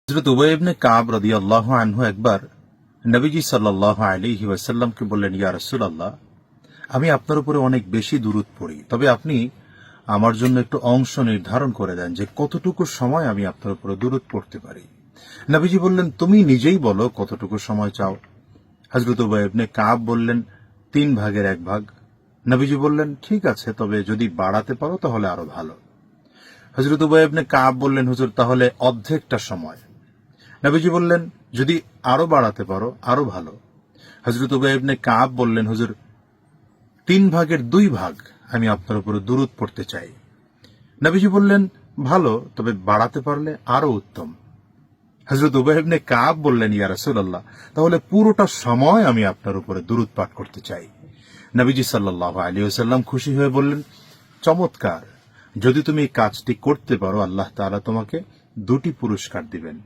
হযরত উবাই ইবনে কাব রাদিয়াল্লাহু আনহু একবার নবীজি সাল্লাল্লাহু আলাইহি ওয়াসাল্লামকে বললেন, ইয়া রাসূলুল্লাহ, আমি আপনার উপরে অনেক বেশি দুরূদ পড়ি, তবে আপনি আমার জন্য একটু অংশ নির্ধারণ করে দেন যে কতটুকু সময় আমি আপনার উপরে দুরূদ পড়তে পারি। নবীজি বললেন, তুমি নিজেই বলো কতটুকু সময় চাও। হযরত উবাই ইবনে কাব বললেন, 1/3 নবীজি বললেন, ঠিক আছে, তবে যদি বাড়াতে পারো তাহলে আরো ভালো। হযরত উবাই ইবনে কাব বললেন, হুজুর, তাহলে অর্ধেকটা সময়। নবীজি বললেন, যদি আরো বাড়াতে পারো আরো ভালো। হযরত উবাই ইবনে কাব বললেন, হুজুর, 3/2 আমি আপনার উপরে দুরূদ পড়তে চাই। নবীজি বললেন, ভালো, তবে বাড়াতে পারলে আরো উত্তম। হযরত উবাই ইবনে কাব বললেন, ইয়া রাসূলুল্লাহ, তাহলে পুরোটা সময় আমি আপনার উপরে দুরূদ পাঠ করতে চাই। নবীজি সাল্লাল্লাহু আলাইহি ওয়াসাল্লাম খুশি হয়ে বললেন, চমৎকার, যদি তুমি এই কাজটি করতে পারো আল্লাহ তাআলা তোমাকে 2টি পুরস্কার দিবেন।